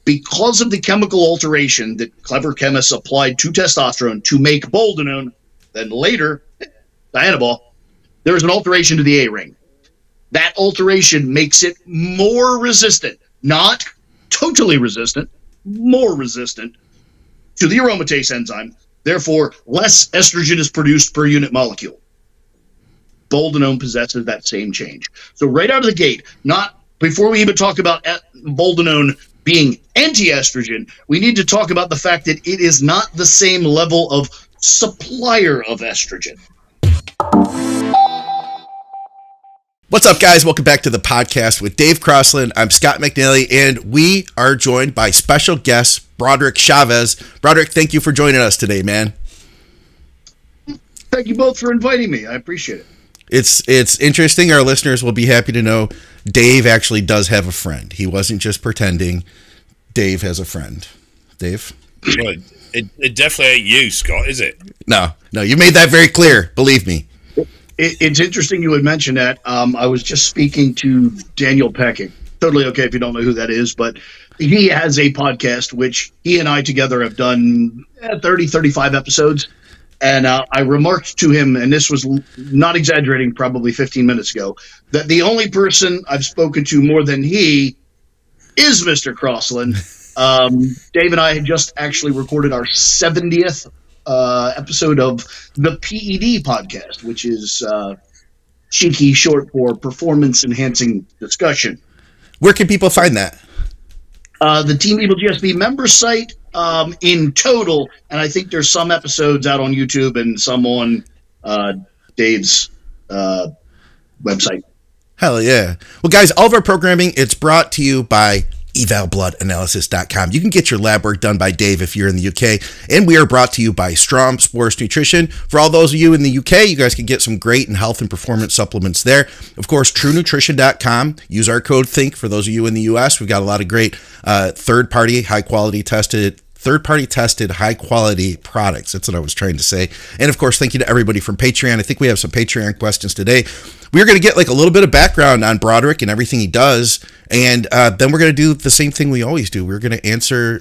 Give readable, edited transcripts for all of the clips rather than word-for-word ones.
because of the chemical alteration that clever chemists applied to testosterone to make Boldenone, then later Dianabol, there is an alteration to the A ring. That alteration makes it more resistant, not totally resistant, more resistant to the aromatase enzyme. Therefore, less estrogen is produced per unit molecule. Boldenone possesses that same change. So right out of the gate, not before we even talk about Boldenone being anti-estrogen, we need to talk about the fact that it is not the same level of supplier of estrogen. What's up, guys? Welcome back to the podcast with Dave Crosland. I'm Scott McNally, and we are joined by special guest Broderick Chavez. Broderick, thank you for joining us today, man. Thank you both for inviting me. I appreciate it. It's interesting. Our listeners will be happy to know Dave actually does have a friend. He wasn't just pretending. Dave has a friend. Dave? Well, it definitely ain't you, Scott, is it? No, you made that very clear. Believe me. It's interesting you would mention that. I was just speaking to Daniel Pecking. Totally okay if you don't know who that is, but he has a podcast which he and I together have done 30, 35 episodes. And I remarked to him, and this was not exaggerating, probably 15 minutes ago, that the only person I've spoken to more than he is Mr. Crosland. Dave and I had just actually recorded our 70th episode of the PED podcast, which is cheeky short for Performance Enhancing Discussion. Where can people find that? The Team Evil GSB member site in total, and I think there's some episodes out on YouTube and some on Dave's website. Hell yeah. Well, guys, all of our programming, it's brought to you by evalbloodanalysis.com. You can get your lab work done by Dave if you're in the UK. And we are brought to you by Strom Sports Nutrition. For all those of you in the UK, you guys can get some great and health and performance supplements there. Of course, truenutrition.com. Use our code THINK for those of you in the US. We've got a lot of great third-party, high-quality tested high-quality products. That's what I was trying to say. And, of course, thank you to everybody from Patreon. I think we have some Patreon questions today. We're going to get like a little bit of background on Broderick and everything he does, and then we're going to do the same thing we always do. We're going to answer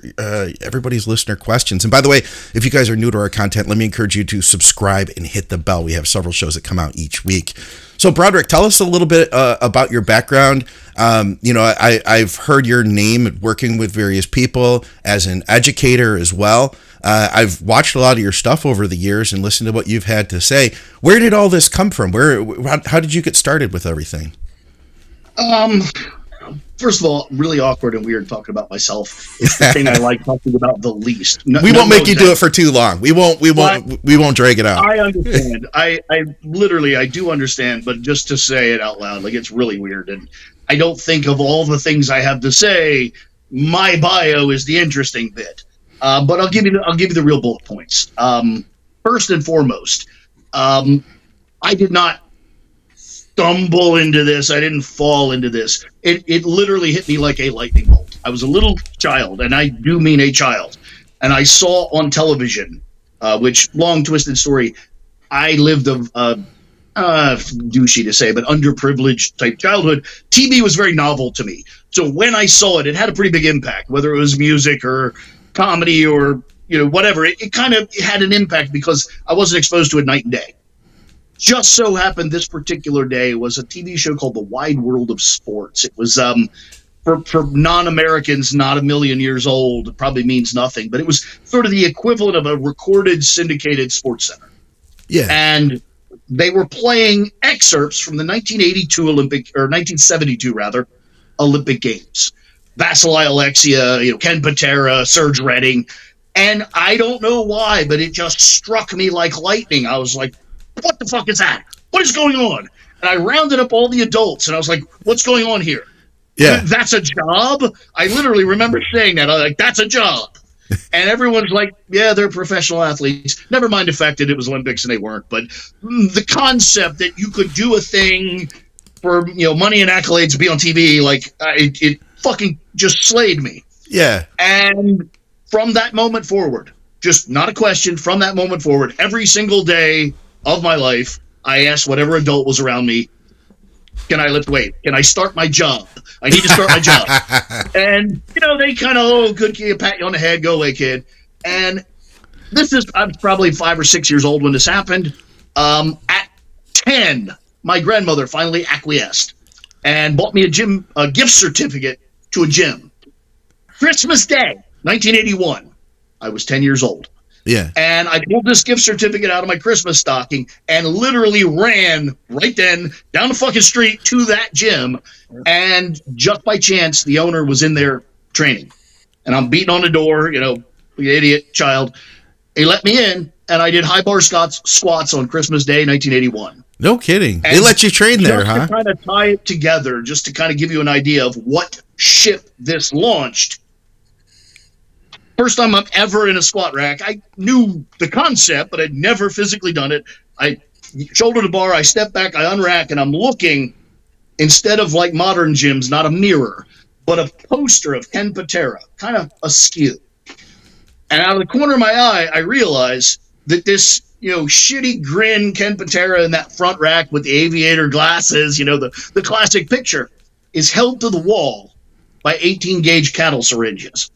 everybody's listener questions. And by the way, if you guys are new to our content, let me encourage you to subscribe and hit the bell. We have several shows that come out each week. So, Broderick, tell us a little bit about your background. I've heard your name working with various people as an educator as well. I've watched a lot of your stuff over the years and listened to what you've had to say. Where did all this come from? How did you get started with everything? First of all, really awkward and weird talking about myself. It's the thing I like talking about the least. We won't make you do it for too long. We won't drag it out. I understand. I do understand, but just to say it out loud, like, it's really weird. And I don't think of all the things I have to say, my bio is the interesting bit. But I'll give you the real bullet points. First and foremost, I did not stumble into this. I didn't fall into this. It literally hit me like a lightning bolt. I was a little child, and I do mean a child, and I saw on television, which, long twisted story, I lived douchey to say, but underprivileged type childhood. TV was very novel to me. So when I saw it, it had a pretty big impact, whether it was music or comedy or whatever. It kind of had an impact because I wasn't exposed to it night and day. Just so happened this particular day was a TV show called The Wide World of Sports. It was for non-Americans, not a million years old. It probably means nothing, but it was sort of the equivalent of a recorded syndicated sports center. Yeah, and they were playing excerpts from the 1972 Olympic Games. Vasily Alexia, Ken Patera, Serge Redding. And I don't know why, but it just struck me like lightning. I was like, what the fuck is that? What is going on? And I rounded up all the adults, and I was like, what's going on here? Yeah. That's a job? I literally remember saying that. I was like, that's a job. And everyone's like, yeah, they're professional athletes. Never mind the fact that it was Olympics and they weren't. But the concept that you could do a thing for money and accolades to be on TV, like, it fucking just slayed me. Yeah. And from that moment forward, just not a question, from that moment forward, every single day of my life, I asked whatever adult was around me, Can I lift weight? Can I start my job? I need to start my job. And, they kind of, oh, good kid, pat you on the head, go away, kid. And I was probably 5 or 6 years old when this happened. At 10, my grandmother finally acquiesced and bought me a gift certificate to a gym. Christmas Day, 1981. I was 10 years old. Yeah. And I pulled this gift certificate out of my Christmas stocking and literally ran right then down the fucking street to that gym. And just by chance, the owner was in there training. And I'm beating on the door, the idiot child. He let me in, and I did high bar squats on Christmas Day, 1981. No kidding. And they let you train there, huh? To kind of tie it together, just to kind of give you an idea of what ship this launched. First time I'm ever in a squat rack. I knew the concept, but I'd never physically done it. I shoulder to bar, I step back, I unrack, and I'm looking, instead of like modern gyms, not a mirror, but a poster of Ken Patera, kind of askew. And out of the corner of my eye, I realize that this, shitty grin Ken Patera in that front rack with the aviator glasses, the classic picture, is held to the wall by 18-gauge cattle syringes.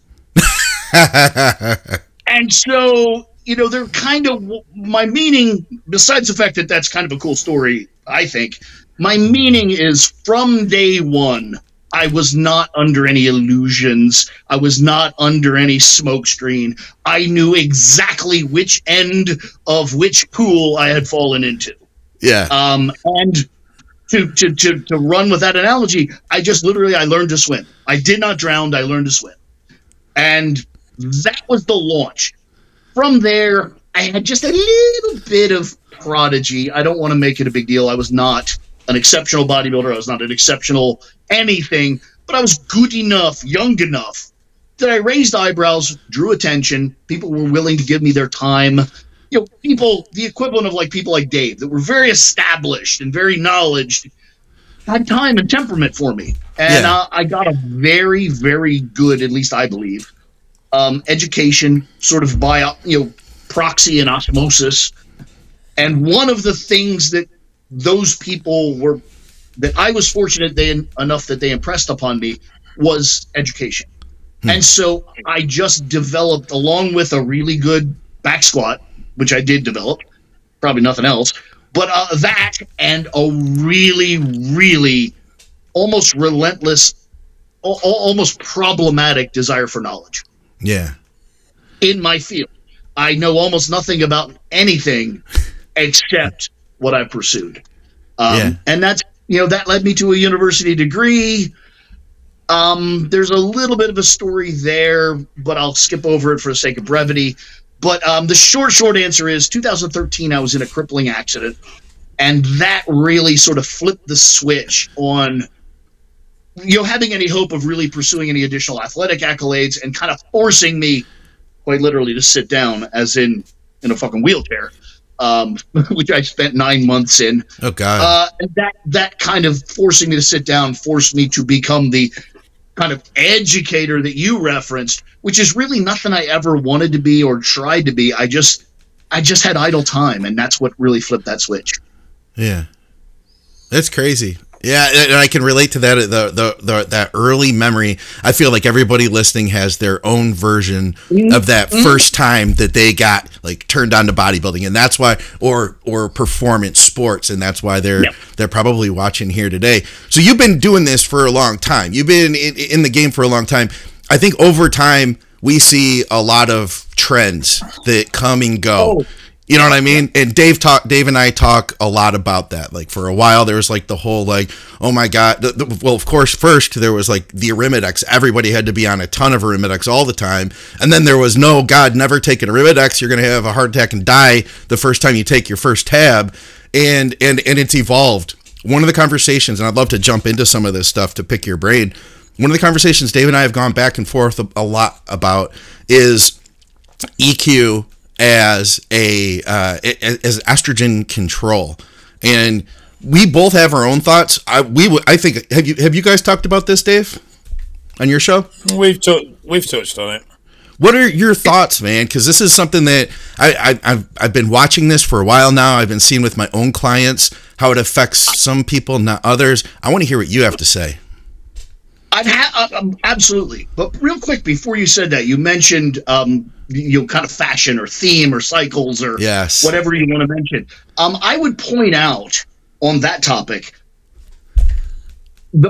And so, they're kind of, my meaning, besides the fact that that's kind of a cool story, I think, my meaning is from day one, I was not under any illusions. I was not under any smoke screen. I knew exactly which end of which pool I had fallen into. Yeah. And to run with that analogy, I learned to swim. I did not drown. I learned to swim. And that was the launch. From there, I had just a little bit of prodigy. I don't want to make it a big deal. I was not an exceptional bodybuilder. I was not an exceptional anything, but I was good enough, young enough, that I raised eyebrows, drew attention. People were willing to give me their time. People, the equivalent of people like Dave, that were very established and very knowledgeable, had time and temperament for me. And I got a very, very good, at least I believe, education sort of by, proxy and osmosis. And one of the things that those people were, that I was fortunate enough that they impressed upon me, was education. And so I just developed, along with a really good back squat, which I did develop, probably nothing else, but that and a really, really almost relentless, almost problematic desire for knowledge. Yeah. In my field, I know almost nothing about anything except what I pursued. And that's, that led me to a university degree. There's a little bit of a story there, but I'll skip over it for the sake of brevity. But the short answer is 2013, I was in a crippling accident. And that really sort of flipped the switch on, having any hope of really pursuing any additional athletic accolades, and kind of forcing me quite literally to sit down, as in a fucking wheelchair, which I spent 9 months in. Oh, God. And that kind of forcing me to sit down forced me to become the kind of educator that you referenced, which is really nothing I ever wanted to be or tried to be. I just had idle time, and that's what really flipped that switch. Yeah. That's crazy. Yeah, and I can relate to that. That early memory. I feel like everybody listening has their own version of that first time that they got turned on to bodybuilding, and that's why, or performance sports, and that's why they're probably watching here today. So you've been doing this for a long time. You've been in the game for a long time. I think over time we see a lot of trends that come and go. You know what I mean? And Dave and I talk a lot about that. For a while, there was the whole oh my God. Well, of course, first there was the Arimidex. Everybody had to be on a ton of Arimidex all the time. And then there was, no, God, never take an Arimidex. You're going to have a heart attack and die the first time you take your first tab. And it's evolved. One of the conversations, and I'd love to jump into some of this stuff to pick your brain. One of the conversations Dave and I have gone back and forth a lot about is EQ as as estrogen control, and we both have our own thoughts. I think have you guys talked about this, Dave, on your show? We've touched on it. What are your thoughts, man? Because this is something that I've been watching this for a while now. I've been seeing with my own clients how it affects some people, not others. I want to hear what you have to say. Absolutely. But real quick, before you said that, you mentioned kind of fashion or theme or cycles or whatever you want to mention. I would point out on that topic,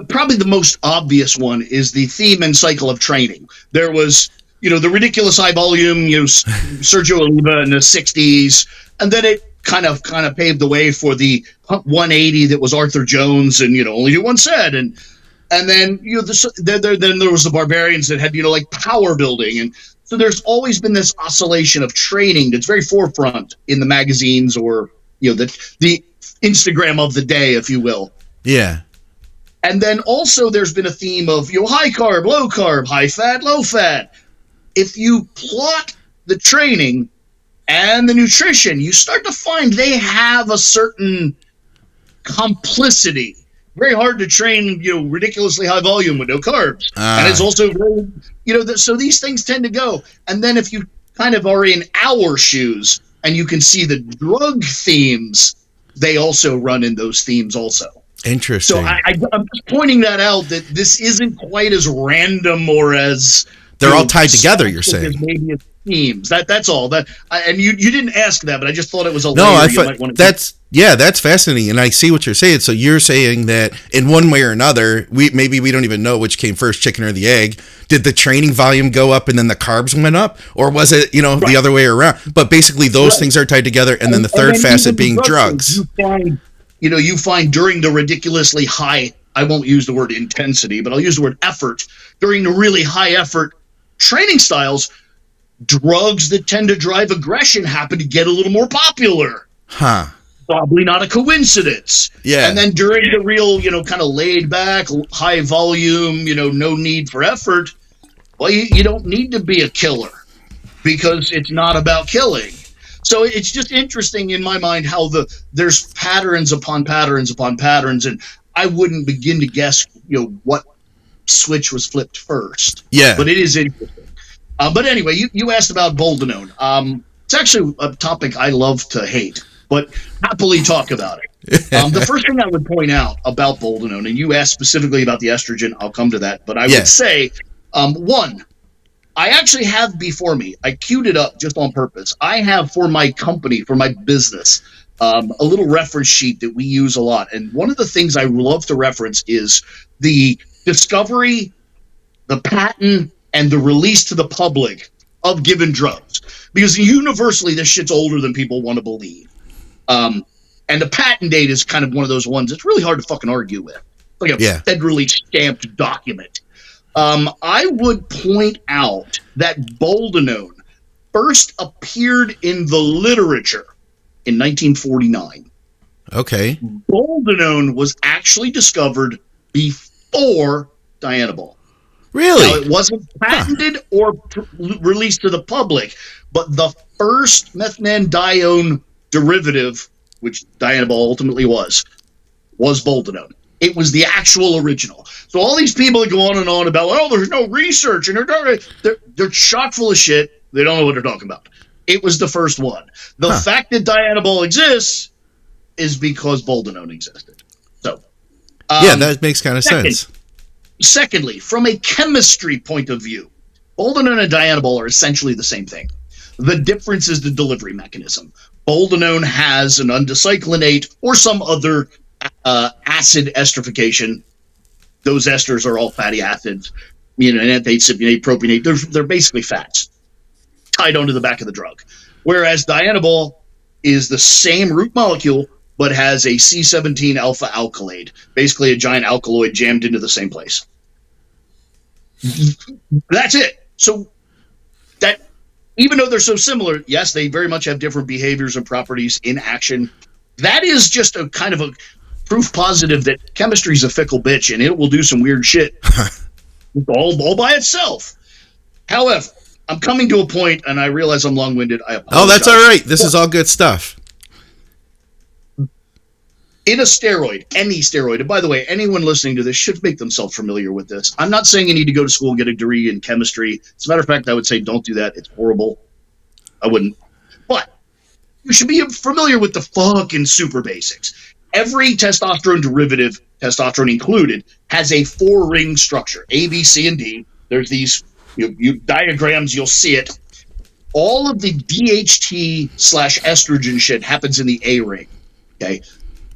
probably the most obvious one is the theme and cycle of training. There was, the ridiculous high volume, Sergio Oliva in the 60s, and then it kind of paved the way for the 180 that was Arthur Jones and, only do one set. And then, then there was the barbarians that had, like power building. And so there's always been this oscillation of training that's very forefront in the magazines or, the Instagram of the day, if you will. Yeah. And then also there's been a theme of, high carb, low carb, high fat, low fat. If you plot the training and the nutrition, you start to find they have a certain complicity. Very hard to train, ridiculously high volume with no carbs. And it's also very, so these things tend to go. And then if you kind of are in our shoes and you can see the drug themes, they also run in those themes also. Interesting. So I'm just pointing that out, that this isn't quite as random or as they're all tied together. You're saying maybe it's themes. That's all. And you didn't ask that, but I just thought it was a that's fascinating, and I see what you're saying. So you're saying that in one way or another, we don't even know which came first, chicken or the egg. Did the training volume go up and then the carbs went up, or was it the other way around? But basically, those things are tied together, and then the third facet being drugs. You find during the ridiculously high, I won't use the word intensity, but I'll use the word effort, during the really high effort training styles, drugs that tend to drive aggression happen to get a little more popular. Probably not a coincidence. Yeah. And then during the real, kind of laid back, high volume, no need for effort, well, you don't need to be a killer because it's not about killing. So it's just interesting in my mind how there's patterns upon patterns upon patterns, and I wouldn't begin to guess, what switch was flipped first. Yeah. But it is interesting. But anyway, you asked about Boldenone. It's actually a topic I love to hate, but happily talk about it. The first thing I would point out about Boldenone, and you asked specifically about the estrogen, I'll come to that, but I would say, one, I actually have before me, I queued it up just on purpose. I have for my company, for my business, a little reference sheet that we use a lot. And one of the things I love to reference is the discovery, the patent, and the release to the public of given drugs. Because universally, this shit's older than people want to believe. And the patent date is kind of one of those ones that's really hard to fucking argue with. Like a federally stamped document. I would point out that Boldenone first appeared in the literature in 1949. Okay. Boldenone was actually discovered before Dianabol. Really? Now, it wasn't patented or released to the public, but the first methanedione derivative, which Dianabol ultimately was Boldenone. It was the actual original. So all these people that go on and on about, there's no research, and they're chock full of shit. They don't know what they're talking about. It was the first one. The fact that Dianabol exists is because Boldenone existed. So, that makes kind of sense. Secondly, from a chemistry point of view, Boldenone and Dianabol are essentially the same thing. The difference is the delivery mechanism. Boldenone has an undecyclinate or some other acid esterification. Those esters are all fatty acids, enanthate, cypionate, propionate. They're basically fats tied onto the back of the drug. Whereas Dianabol is the same root molecule, but has a C17 alpha alkaloid, basically a giant alkaloid jammed into the same place. That's it. So that, even though they're so similar, yes, they very much have different behaviors and properties in action. That is just a kind of a proof positive that chemistry is a fickle bitch, and it will do some weird shit all by itself. However, I'm coming to a point, and I realize I'm long-winded. I apologize. Oh, that's all right. This is all good stuff. In a steroid, any steroid, and by the way, anyone listening to this should make themselves familiar with this. I'm not saying you need to go to school and get a degree in chemistry. As a matter of fact, I would say don't do that. It's horrible. I wouldn't. But you should be familiar with the fucking super basics. Every testosterone derivative, testosterone included, has a 4-ring structure, A, B, C, and D. There's these diagrams, you'll see it. All of the DHT/estrogen shit happens in the A ring, okay?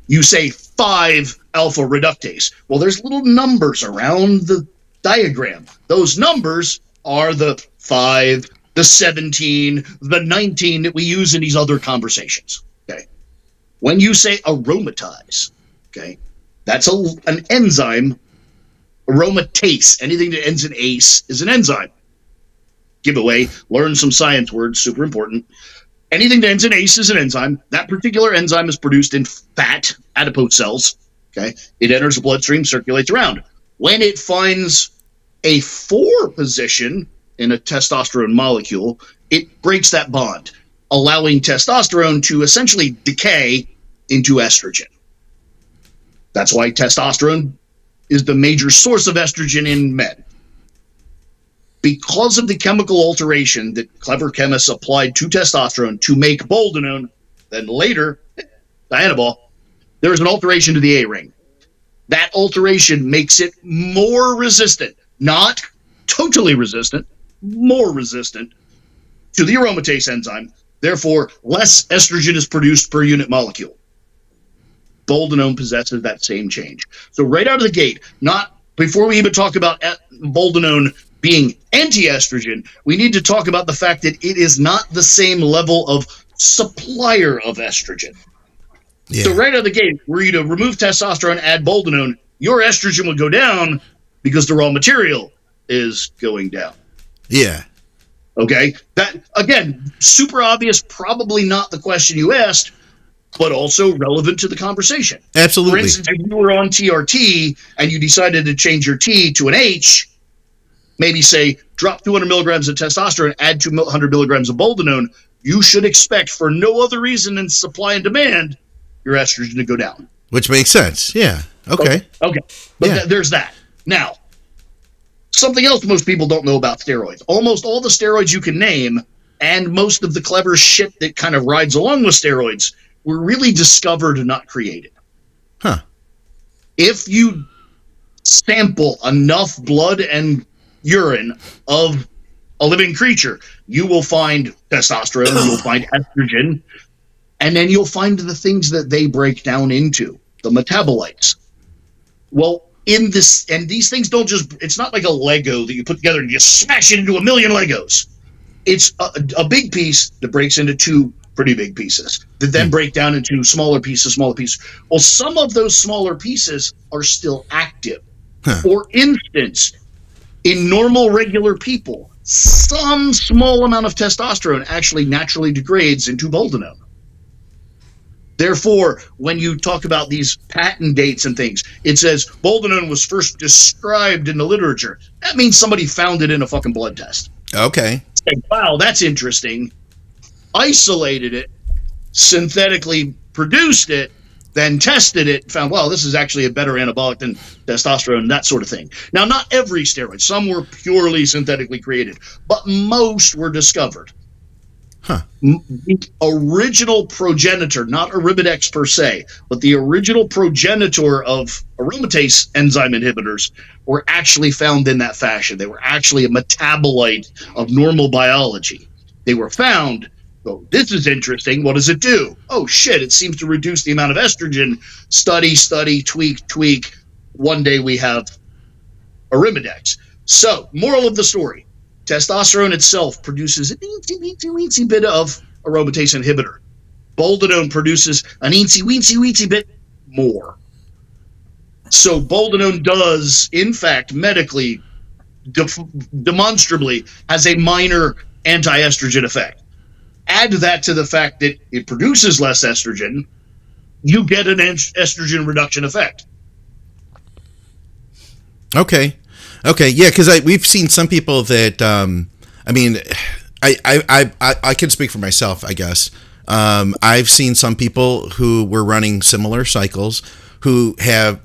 You say 5-alpha reductase. Well, there's little numbers around the diagram. Those numbers are the 5, the 17, the 19 that we use in these other conversations, okay? When you say aromatase, okay, that's an enzyme. Aromatase, anything that ends in ace is an enzyme. Giveaway, learn some science words, super important. Anything that ends in ACE is an enzyme. That particular enzyme is produced in fat adipose cells. Okay, it enters the bloodstream, circulates around. When it finds a 4 position in a testosterone molecule, it breaks that bond, allowing testosterone to essentially decay into estrogen. That's why testosterone is the major source of estrogen in men. Because of the chemical alteration that clever chemists applied to testosterone to make Boldenone, then later Dianabol, there is an alteration to the A ring. That alteration makes it more resistant, not totally resistant, more resistant to the aromatase enzyme. Therefore, less estrogen is produced per unit molecule. Boldenone possesses that same change. So right out of the gate, not before we even talk about Boldenone being anti-estrogen, we need to talk about the fact that it is not the same level of supplier of estrogen. Yeah. So right out of the gate, were you to remove testosterone, add Boldenone, your estrogen would go down because the raw material is going down. Yeah. Okay? That, again, super obvious, probably not the question you asked, but also relevant to the conversation. Absolutely. For instance, if you were on TRT and you decided to change your T to an H, maybe say drop 200 milligrams of testosterone, add 200 milligrams of Boldenone, you should expect, for no other reason than supply and demand, your estrogen to go down. Which makes sense. Yeah. Okay. Okay. But there's that. Now, something else most people don't know about steroids. Almost all the steroids you can name, and most of the clever shit that kind of rides along with steroids, were really discovered and not created. Huh. If you sample enough blood and urine of a living creature, you will find testosterone, you'll find estrogen, and then you'll find the things that they break down into, the metabolites. Well, in this, and these things don't just, it's not like a Lego that you put together and you smash it into a million Legos. It's a big piece that breaks into 2 pretty big pieces that then break down into smaller pieces. Well, some of those smaller pieces are still active. For instance, in normal, regular people, some small amount of testosterone actually naturally degrades into Boldenone. Therefore, when you talk about these patent dates and things, it says Boldenone was first described in the literature. That means somebody found it in a fucking blood test. Okay. Said, wow, that's interesting. Isolated it, synthetically produced it, then tested it, found, well, this is actually a better anabolic than testosterone, that sort of thing. Now, not every steroid. Some were purely synthetically created, but most were discovered. Huh. The original progenitor, not Arimidex per se, but the original progenitor of aromatase enzyme inhibitors were actually found in that fashion. They were actually a metabolite of normal biology. They were found. Oh, this is interesting. What does it do? Oh, shit, it seems to reduce the amount of estrogen. Study, tweak. One day we have Arimidex. So, moral of the story. Testosterone itself produces an eensy bit of aromatase inhibitor. Boldenone produces an eensy bit more. So, Boldenone does, in fact, medically, demonstrably, has a minor anti-estrogen effect. Add that to the fact that it produces less estrogen, you get an estrogen reduction effect. Okay, yeah, because we've seen some people that, I mean, I can speak for myself, I guess. I've seen some people who were running similar cycles who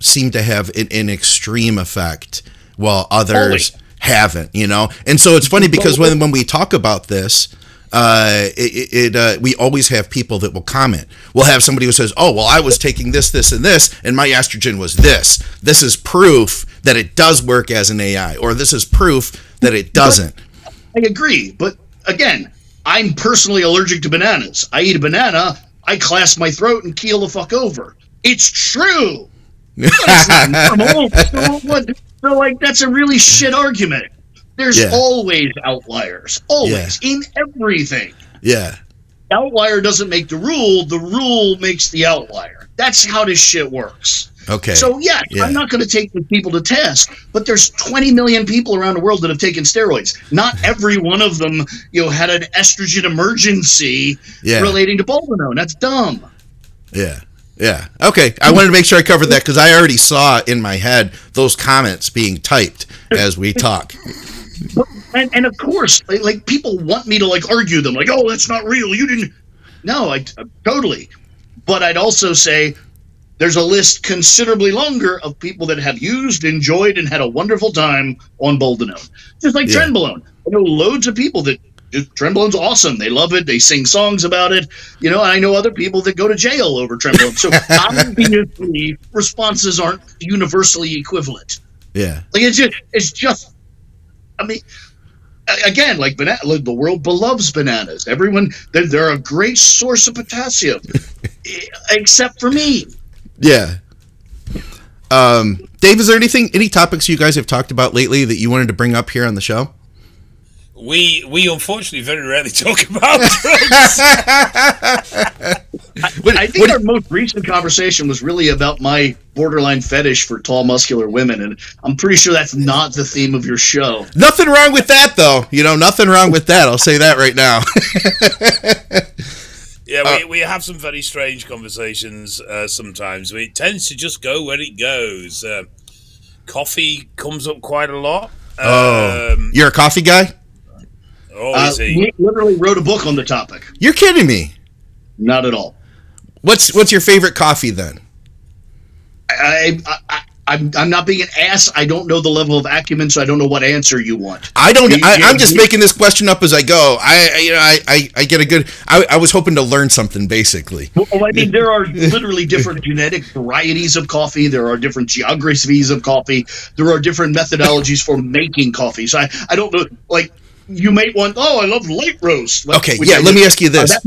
seem to have an extreme effect while others haven't, you know? And so it's funny because when we talk about this, we always have people that will comment. We'll have somebody who says, oh, well, I was taking this, this, and this, and my estrogen was this. This is proof that it does work as an AI, or this is proof that it doesn't. I agree. But again, I'm personally allergic to bananas. I eat a banana, I clasp my throat and keel the fuck over. It's true. But it's not normal. So, like, that's a really shit argument. There's always outliers. Always. In everything. Yeah. Outlier doesn't make the rule makes the outlier. That's how this shit works. Okay. So, I'm not going to take the people to task, but there's 20 million people around the world that have taken steroids. Not every one of them, had an estrogen emergency relating to Boldenone. That's dumb. Yeah. Yeah. Okay. I wanted to make sure I covered that because I already saw in my head those comments being typed as we talk. And of course, like people want me to argue them, like, oh, that's not real. You didn't. No, I totally. But I'd also say there's a list considerably longer of people that have used, enjoyed, and had a wonderful time on Boldenone. Just like Trenbolone. I know loads of people that Trenbolone's awesome. They love it. They sing songs about it. I know other people that go to jail over Trenbolone. So obviously, responses aren't universally equivalent. Yeah. It's just. I mean, again, the world loves bananas. Everyone, they're a great source of potassium, except for me. Yeah. Dave, is there any topics you guys have talked about lately that you wanted to bring up here on the show? We unfortunately very rarely talk about drugs. I think our most recent conversation was really about my borderline fetish for tall, muscular women, and I'm pretty sure that's not the theme of your show. Nothing wrong with that, though. Nothing wrong with that. I'll say that right now. Yeah, we have some very strange conversations sometimes. It tends to just go where it goes. Coffee comes up quite a lot. You're a coffee guy? Oh, is he? We literally wrote a book on the topic. You're kidding me. Not at all. What's your favorite coffee then? I'm not being an ass. I don't know the level of acumen, so I don't know what answer you want. I'm just making this question up as I go. I get a good. I was hoping to learn something basically. Well, I mean, there are literally different genetic varieties of coffee. There are different geographies of coffee. There are different methodologies for making coffee. So I don't know. You might want. Oh, I love light roast. Okay, yeah. Let me ask you this. That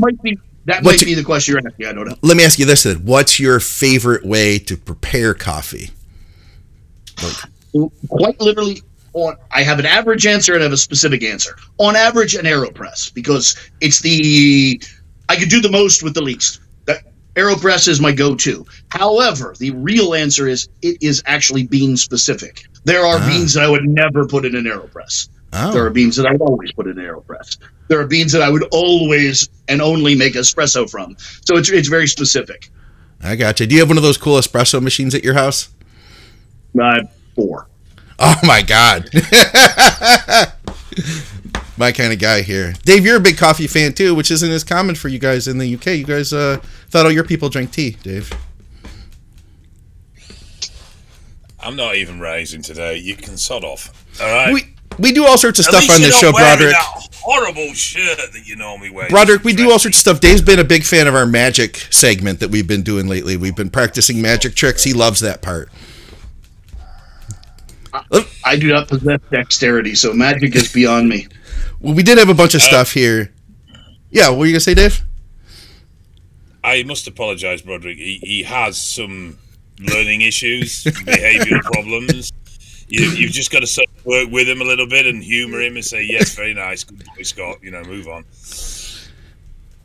might be the question you're asking. I don't know. Let me ask you this then. What's your favorite way to prepare coffee? Quite literally, I have an average answer and I have a specific answer. On average, an AeroPress, because I could do the most with the least. AeroPress is my go-to. However, the real answer is it is actually bean specific. There are beans that I would never put in an AeroPress. Oh. There are beans that I would always put in an AeroPress. There are beans that I would always and only make espresso from. So it's very specific. I gotcha. Do you have one of those cool espresso machines at your house? 4. Oh my God. My kind of guy here. Dave, you're a big coffee fan too, which isn't as common for you guys in the UK. You guys thought all your people drank tea, Dave. I'm not even raising today. You can sod off. All right. We do all sorts of stuff on this show, Broderick. That horrible shirt that you normally wear. Broderick, we do all sorts of stuff. Dave's been a big fan of our magic segment that we've been doing lately. We've been practicing magic tricks. He loves that part. I do not possess dexterity, so magic is beyond me. Well, we did have a bunch of stuff here. Yeah, what were you going to say, Dave? I must apologize, Broderick. He has some learning issues, behavioural problems. You've just got to work with him a little bit and humour him and say, yes, very nice, good boy, Scott, move on.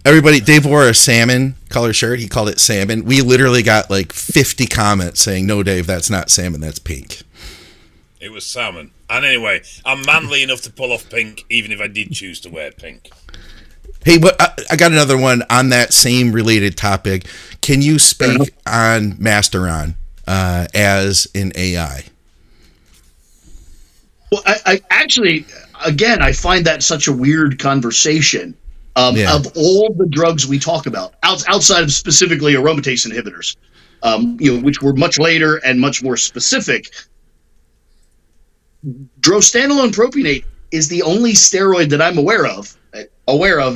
Everybody, Dave wore a salmon color shirt. He called it salmon. We literally got 50 comments saying, no, Dave, that's not salmon, that's pink. It was salmon. And anyway, I'm manly enough to pull off pink, even if I did choose to wear pink. Hey, I got another one on that same related topic. Can you speak on Masteron as an AI? Well, I actually, again, I find that such a weird conversation Of all the drugs we talk about, outside of specifically aromatase inhibitors, which were much later and much more specific, drostanolone propionate is the only steroid that I'm aware of.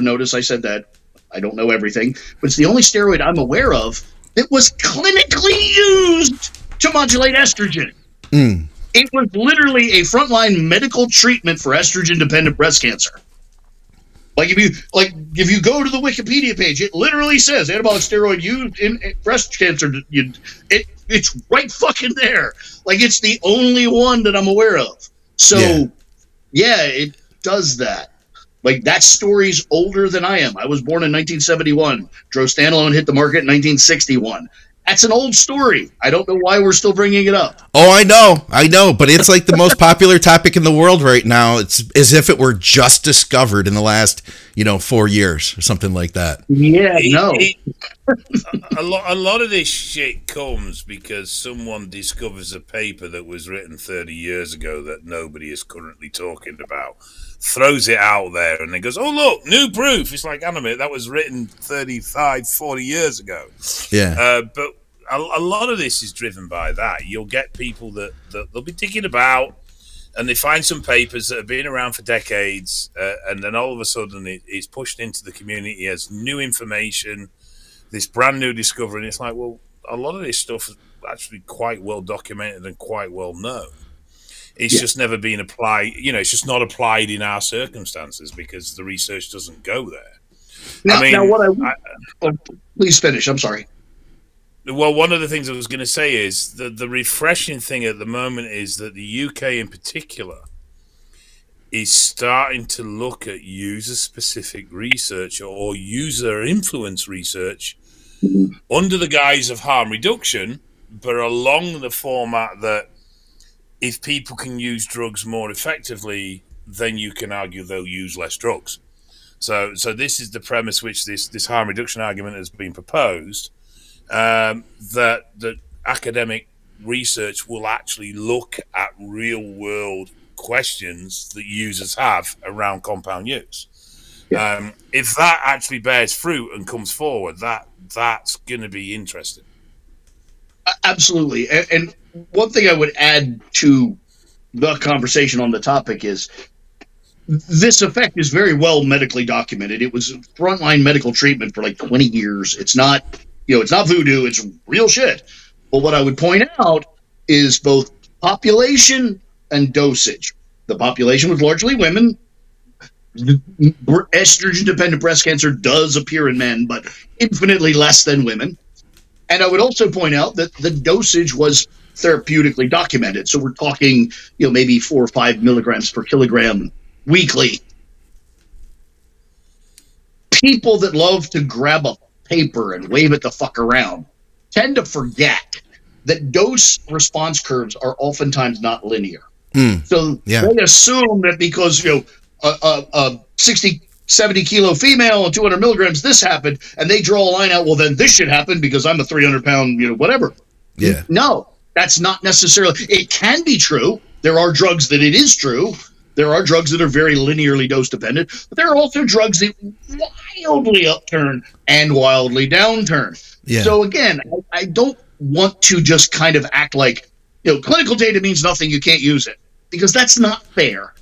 Notice I said that. I don't know everything, but it's the only steroid I'm aware of that was clinically used to modulate estrogen. It was literally a frontline medical treatment for estrogen-dependent breast cancer. Like if you go to the Wikipedia page, it literally says anabolic steroid used in breast cancer. It's right fucking there. Like, it's the only one that I'm aware of. So, yeah, it does that. Like, that story's older than I am. I was born in 1971. Drostanolone hit the market in 1961. That's an old story. I don't know why we're still bringing it up. Oh, I know, but it's like the most popular topic in the world right now. It's as if it were just discovered in the last, 4 years or something like that. Yeah, no. A lot of this shit comes because someone discovers a paper that was written 30 years ago that nobody is currently talking about, throws it out there, and then goes, oh, look, new proof. It's like, animate, that was written 35, 40 years ago. Yeah. But a lot of this is driven by that. You'll get people that they'll be thinking about, and they find some papers that have been around for decades, and then all of a sudden it's pushed into the community as new information, this brand new discovery, and it's like, well, a lot of this stuff is actually quite well documented and quite well known. It's just never been applied. It's just not applied in our circumstances because the research doesn't go there. Please finish. I'm sorry. Well, one of the things I was going to say is that the refreshing thing at the moment is that the UK in particular is starting to look at user-specific research or user-influence research under the guise of harm reduction, but along the format that if people can use drugs more effectively, then you can argue they'll use less drugs. So this is the premise which this harm reduction argument has been proposed, that academic research will actually look at real-world questions that users have around compound use. If that actually bears fruit and comes forward, that's going to be interesting. Absolutely. And one thing I would add to the conversation on the topic is this effect is very well medically documented. It was frontline medical treatment for like 20 years. It's not, it's not voodoo. It's real shit. But what I would point out is both population and dosage. The population was largely women. Estrogen-dependent breast cancer does appear in men, but infinitely less than women. And I would also point out that the dosage was therapeutically documented. So we're talking, maybe 4 or 5 milligrams per kilogram weekly. People that love to grab a paper and wave it the fuck around tend to forget that dose response curves are oftentimes not linear. So they assume that because, a 60, 70 kilo female and 200 milligrams, this happened, and they draw a line out, well, then this should happen because I'm a 300 pound, whatever. Yeah. No, that's not necessarily. It can be true. There are drugs that it is true. There are drugs that are very linearly dose dependent, but there are also drugs that wildly upturn and wildly downturn. Yeah. So again, I don't want to just kind of act like, clinical data means nothing, you can't use it, because that's not fair.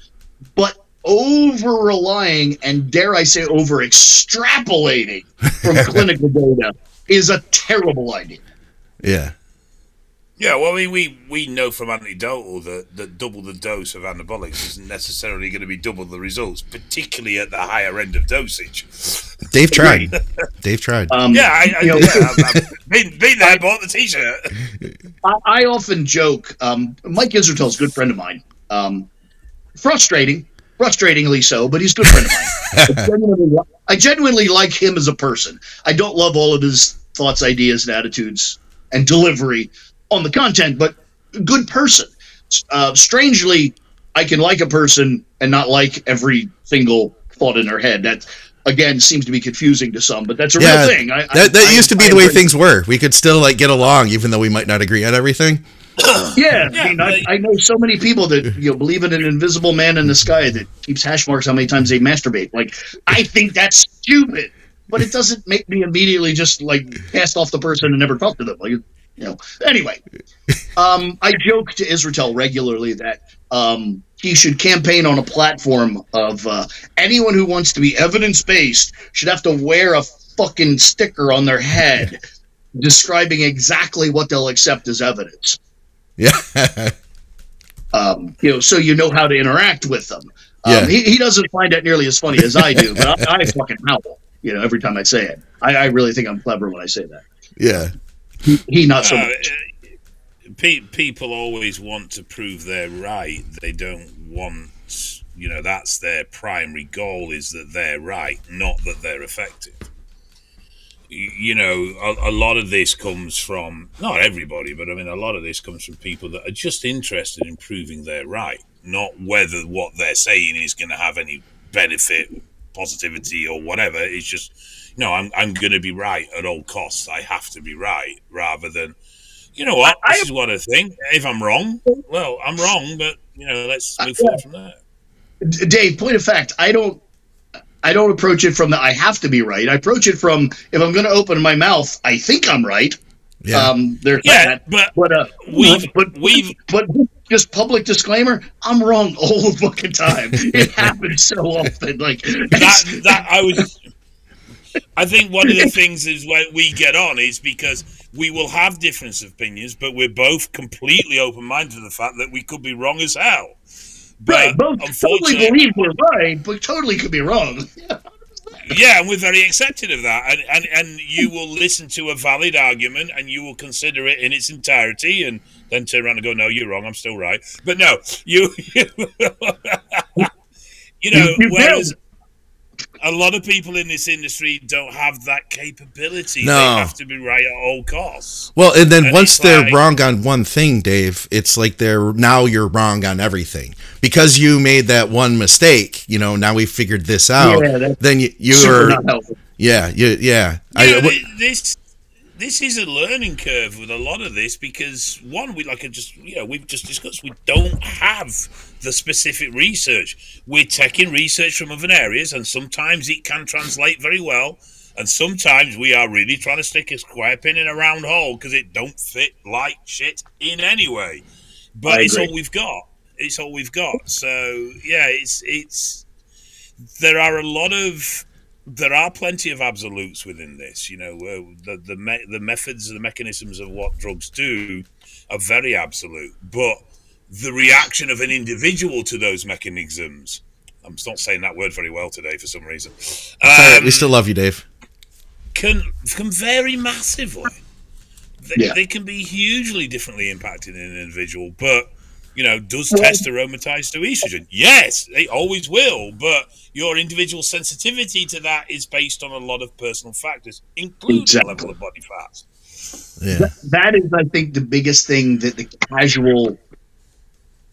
But over-relying and, dare I say, over-extrapolating from clinical data is a terrible idea. Yeah. Yeah, well, we know from anecdotal that double the dose of anabolics isn't necessarily going to be double the results, particularly at the higher end of dosage. Dave tried. Dave tried. I've been there, bought the T-shirt. I often joke, Mike Isertel's a good friend of mine. Frustratingly so, but he's a good friend of mine. I genuinely like him as a person. I don't love all of his thoughts, ideas, and attitudes and delivery on the content, but good person. Strangely, I can like a person and not like every single thought in their head. That, again, seems to be confusing to some, but that's a real thing. That used to be the way things were. We could still get along, even though we might not agree on everything. I know so many people that believe in an invisible man in the sky that keeps hash marks how many times they masturbate. Like, I think that's stupid, but it doesn't make me immediately just like cast off the person and never talk to them. Like, you know. Anyway, I joke to Israel regularly that he should campaign on a platform of anyone who wants to be evidence-based should have to wear a fucking sticker on their head describing exactly what they'll accept as evidence. Yeah. You know, so you know how to interact with them. He doesn't find that nearly as funny as I do, but I fucking howl, you know, every time I say it. I really think I'm clever when I say that. Yeah. He not so much. People always want to prove they're right. They don't want, you know, that's their primary goal, is that they're right, not that they're effective. You know, a lot of this comes from, not everybody, but I mean, a lot of this comes from people that are just interested in proving they're right, not whether what they're saying is going to have any benefit, positivity, or whatever. It's just, no, I'm going to be right at all costs. I have to be right, rather than, you know what, this is what I think. If I'm wrong, well, I'm wrong, but, you know, let's move forward from there. Dave, point of fact, I don't approach it from the I have to be right. I approach it from, if I'm going to open my mouth, I think I'm right. Yeah. There's that. But just public disclaimer, I'm wrong all the fucking time. It happens so often. Like I think one of the things is when we get on is because we will have different opinions, but we're both completely open-minded to the fact that we could be wrong as hell. But right, both totally believe we're right, but totally could be wrong. Yeah, and we're very accepting of that. And you will listen to a valid argument and you will consider it in its entirety and then turn around and go, no, you're wrong, I'm still right. But no, you know, whereas a lot of people in this industry don't have that capability. No. They have to be right at all costs. Well, and then once they're wrong on one thing, Dave, it's like now you're wrong on everything. Because you made that one mistake, you know, now we figured this out. Yeah, then you're This is a learning curve with a lot of this, because one, we've just discussed, we don't have the specific research. We're taking research from other areas, and sometimes it can translate very well, and sometimes we are really trying to stick a square pin in a round hole because it don't fit like shit in any way. But it's all we've got. It's all we've got. So yeah, it's there are plenty of absolutes within this. You know, the methods, the mechanisms of what drugs do are very absolute, but the reaction of an individual to those mechanisms, I'm not saying that word very well today for some reason. We still love you, Dave. Can vary massively. They can be hugely differently impacted in an individual, but you know, does test aromatase to estrogen? Yes, they always will, but your individual sensitivity to that is based on a lot of personal factors, including the level of body fat. Yeah. That is, I think, the biggest thing that the casual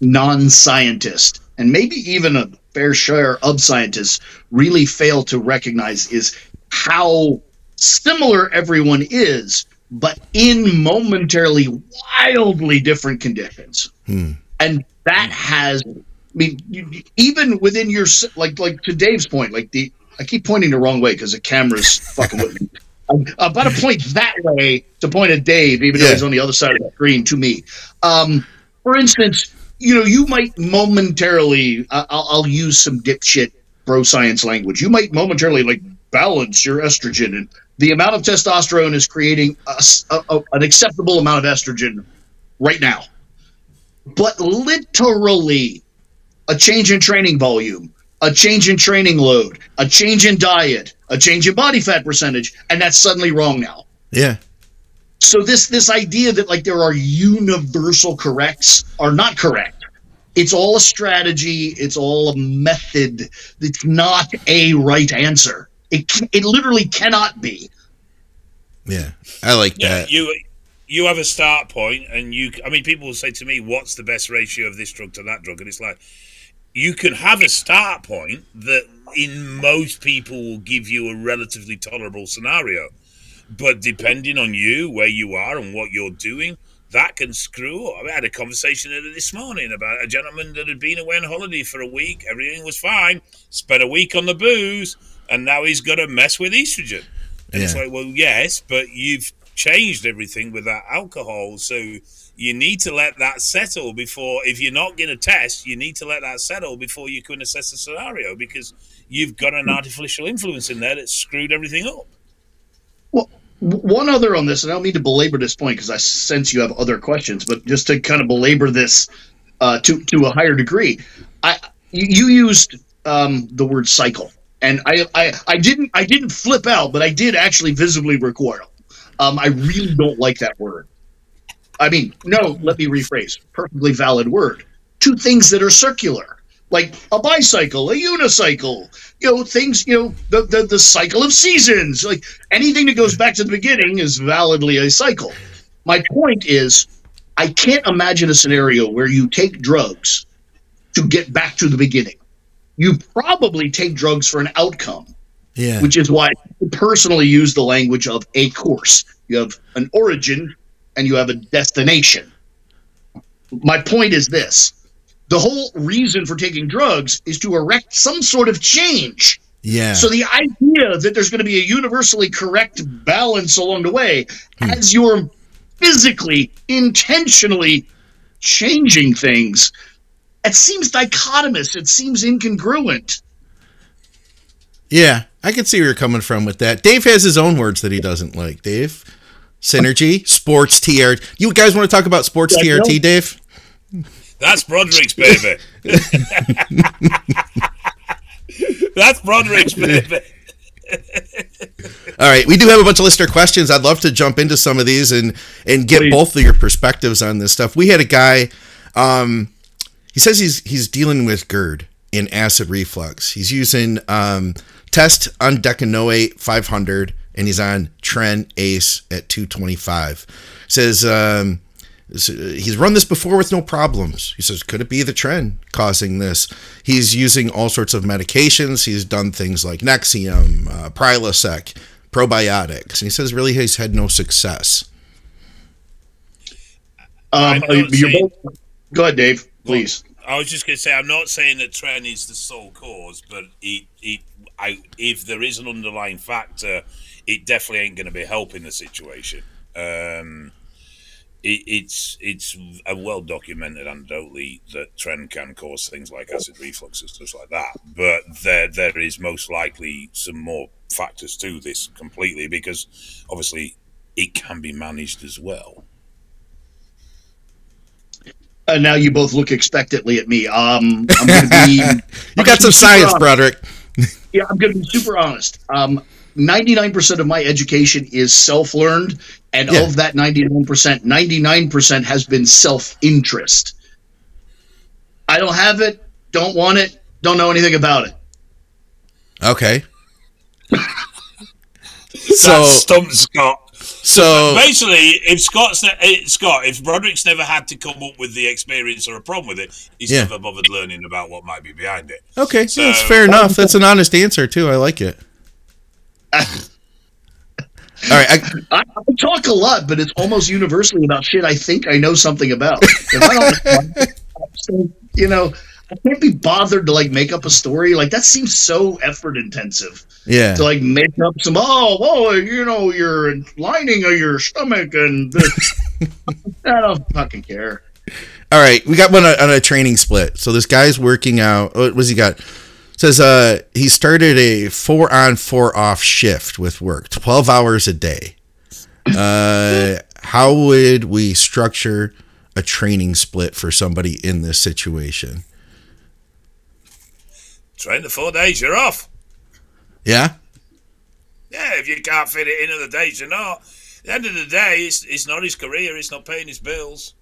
non-scientist, and maybe even a fair share of scientists, really fail to recognize is how similar everyone is, but in momentarily wildly different conditions. And that has, I mean, even within your, like to Dave's point, I keep pointing the wrong way because the camera's fucking with me. I'm about to point that way to point at Dave, even though he's on the other side of the screen to me. For instance, you know, you might momentarily, I'll use some dipshit bro science language. You might momentarily like balance your estrogen, and the amount of testosterone is creating an acceptable amount of estrogen right now. But literally, a change in training volume, a change in training load, a change in diet, a change in body fat percentage, and that's suddenly wrong now. Yeah. So this idea that like there are universal corrects are not correct. It's all a strategy. It's all a method. It's not a right answer. It literally cannot be. Yeah, I like that. You have a start point, and people will say to me, what's the best ratio of this drug to that drug? And it's like, you can have a start point that in most people will give you a relatively tolerable scenario. But depending on you, where you are and what you're doing, that can screw up. I had a conversation this morning about a gentleman that had been away on holiday for a week. Everything was fine. Spent a week on the booze, and now he's got to mess with estrogen. And it's like, well, yes, but you've changed everything with that alcohol, so you need to let that settle before, if you're not going to test, you need to let that settle before you can assess the scenario, because you've got an artificial influence in there that screwed everything up. Well, one other on this, and I don't mean to belabor this point because I sense you have other questions, but just to kind of belabor this to a higher degree, you used the word cycle, and I didn't flip out, but I did actually visibly recoil. I really don't like that word. I mean, no, let me rephrase. Perfectly valid word. Two things that are circular, like a bicycle, a unicycle, things, the cycle of seasons, like anything that goes back to the beginning is validly a cycle. My point is, I can't imagine a scenario where you take drugs to get back to the beginning. You probably take drugs for an outcome, which is why I personally use the language of a course. You have an origin and you have a destination. My point is this. The whole reason for taking drugs is to erect some sort of change. Yeah. So the idea that there's going to be a universally correct balance along the way as you're physically, intentionally changing things, it seems dichotomous. It seems incongruent. Yeah, I can see where you're coming from with that. Dave has his own words that he doesn't like. Dave? Synergy? Sports TRT. You guys want to talk about sports TRT, Dave? That's Broderick's baby. That's Broderick's baby. All right, we do have a bunch of listener questions. I'd love to jump into some of these and get both of your perspectives on this stuff. We had a guy, he says he's dealing with GERD and acid reflux. He's using Test Undecanoate 500, and he's on Tren Ace at 225. Says he's run this before with no problems. He says, could it be the Tren causing this? He's using all sorts of medications. He's done things like Nexium, Prilosec, probiotics. And he says really he's had no success. Go ahead, Dave, please. I was just going to say, I'm not saying that Tren is the sole cause, but if there is an underlying factor, it definitely ain't going to be helping the situation. It's a well documented anecdotally that Tren can cause things like acid reflux and stuff like that. But there is most likely some more factors to this completely, because obviously it can be managed as well. Now you both look expectantly at me. I'm going to be. You got some science, Broderick. Yeah, I'm going to be super honest. 99% of my education is self-learned, and of that 99% has been self-interest. I don't have it, don't want it, don't know anything about it. Okay. So stumped Scott. So basically, if Broderick's never had to come up with the experience or a problem with it, he's never bothered learning about what might be behind it. Okay, so that's fair enough. That's an honest answer too. I like it. All right, I talk a lot, but it's almost universally about shit I think I know something about. If I don't, I can't be bothered to make up a story. That seems so effort intensive. Yeah. To make up some your lining of your stomach and I don't fucking care. All right, we got one on a training split. So this guy's working out. What has he got? Says he started a 4-on 4-off shift with work, 12 hours a day. How would we structure a training split for somebody in this situation? Train the 4 days, you're off. Yeah? Yeah, if you can't fit it in other days, you're not. At the end of the day, it's not his career, it's not paying his bills.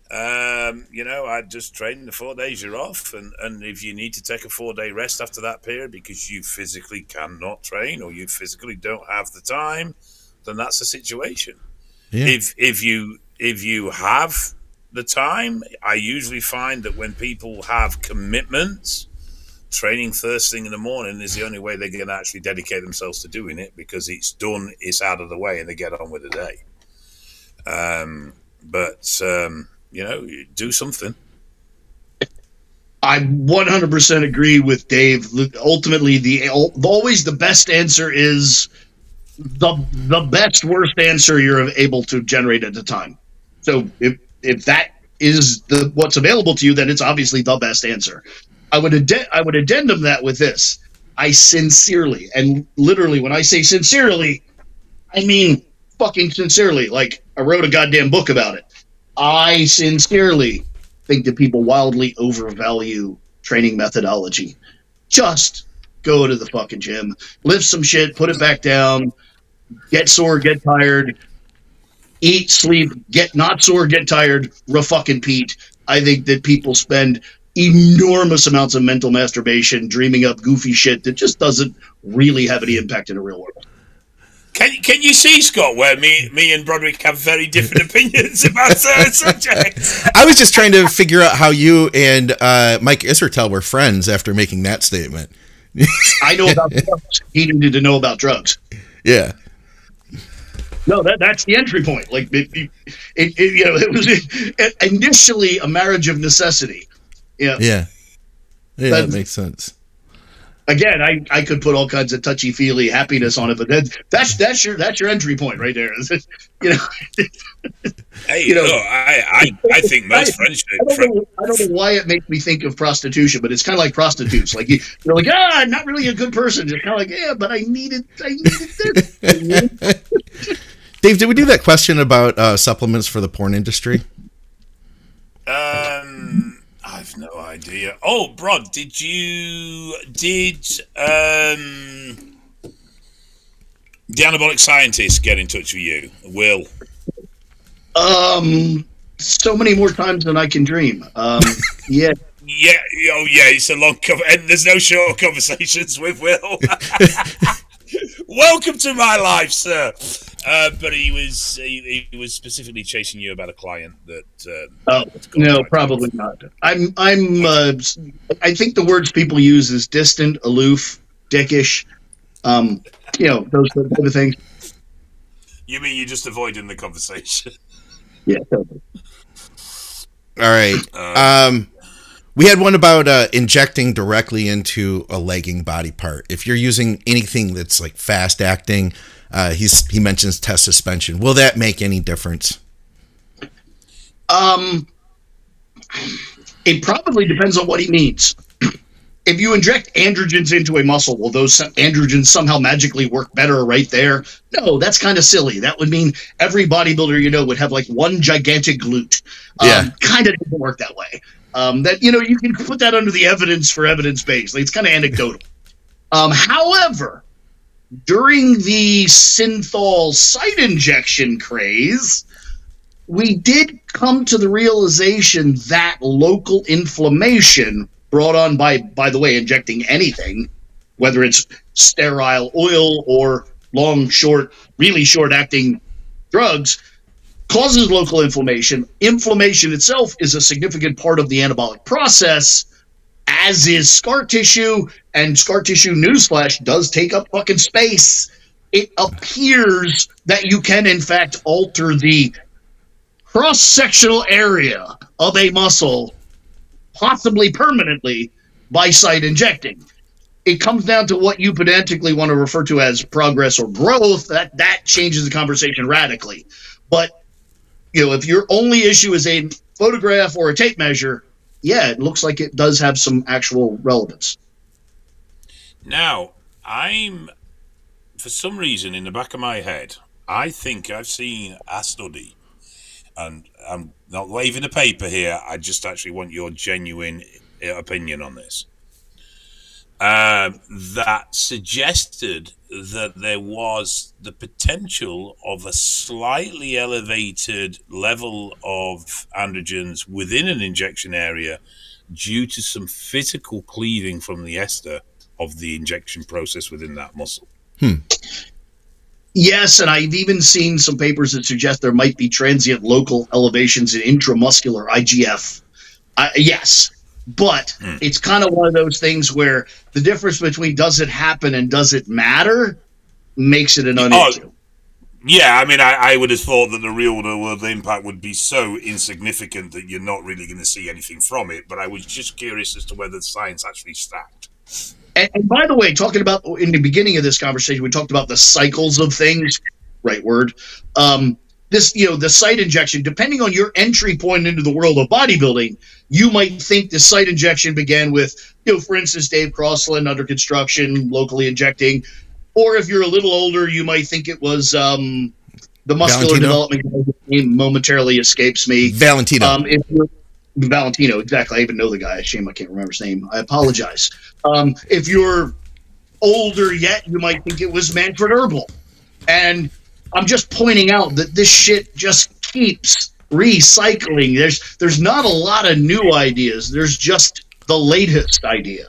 I'd just train the 4 days you're off, and if you need to take a 4-day rest after that period because you physically cannot train or you physically don't have the time, then that's the situation. Yeah. If you have the time, I usually find that when people have commitments, training first thing in the morning is the only way they're going to actually dedicate themselves to doing it, because it's done, it's out of the way, and they get on with the day. but do something. I 100% agree with Dave. Ultimately, always the best answer is the best worst answer you're able to generate at the time. So if that is what's available to you, then it's obviously the best answer. I would addendum that with this. I sincerely, and literally when I say sincerely, I mean fucking sincerely. Like, I wrote a goddamn book about it. I sincerely think that people wildly overvalue training methodology. Just go to the fucking gym, lift some shit, put it back down, get sore, get tired, eat, sleep, get not sore, get tired, refucking-peat. I think that people spend enormous amounts of mental masturbation dreaming up goofy shit that just doesn't really have any impact in the real world. Can you see, Scott, where me and Broderick have very different opinions about certain subjects? I was just trying to figure out how you and Mike Isertel were friends after making that statement. I know about drugs. He needed to know about drugs. Yeah. No, that's the entry point. Like, it was initially a marriage of necessity. Yeah, that makes sense. Again, I could put all kinds of touchy-feely happiness on it, but that's your entry point right there. Hey, I think most friendships. I don't know why it makes me think of prostitution, but it's kind of like prostitutes. Like, you're like, I'm not really a good person. Just kind of like, yeah, but I needed this. Dave, did we do that question about supplements for the porn industry? I've no idea. Oh, Brod, did the anabolic scientist get in touch with you? Will? So many more times than I can dream. Yeah. Yeah. Oh, yeah. It's a long cover, and there's no short conversations with Will. Welcome to my life, sir. But he was specifically chasing you about a client that. No, probably not. I think the words people use is distant, aloof, dickish. Those type of things. You mean you're just avoiding the conversation? Yeah. Totally. All right. We had one about injecting directly into a legging body part. If you're using anything that's like fast acting, he mentions test suspension. Will that make any difference? It probably depends on what he means. If you inject androgens into a muscle, will those androgens somehow magically work better right there? No, that's kind of silly. That would mean every bodybuilder would have like one gigantic glute. Kind of doesn't work that way. You can put that under the evidence for evidence-based. Like, it's kind of anecdotal. However, during the synthol site injection craze, we did come to the realization that local inflammation brought on by the way, injecting anything, whether it's sterile oil or long, short, really short-acting drugs, causes local inflammation. Inflammation itself is a significant part of the anabolic process, as is scar tissue, and scar tissue, newsflash, does take up fucking space. It appears that you can, in fact, alter the cross-sectional area of a muscle, possibly permanently, by site injecting. It comes down to what you pedantically want to refer to as progress or growth. That changes the conversation radically. But if your only issue is a photograph or a tape measure, yeah, it looks like it does have some actual relevance. Now, for some reason, in the back of my head, I think I've seen a study, and I'm not waving a paper here, I just actually want your genuine opinion on this, that suggested that there was the potential of a slightly elevated level of androgens within an injection area due to some physical cleaving from the ester of the injection process within that muscle. Yes, and I've even seen some papers that suggest there might be transient local elevations in intramuscular IGF. Yes, but it's kind of one of those things where the difference between does it happen and does it matter makes it a non-issue. Yeah, I mean, I would have thought that the real world impact would be so insignificant that you're not really going to see anything from it. But I was just curious as to whether the science actually stacked. And by the way, talking about in the beginning of this conversation, we talked about the cycles of things. Right word. This, the site injection, depending on your entry point into the world of bodybuilding, you might think the site injection began with, for instance, Dave Crosland under construction, locally injecting. Or if you're a little older, you might think it was the muscular development name momentarily escapes me. Valentino. Valentino, exactly. I even know the guy. Shame I can't remember his name. I apologize. If you're older yet, you might think it was Manfred Herbal. And I'm just pointing out that this shit just keeps recycling. There's not a lot of new ideas. There's just the latest idea.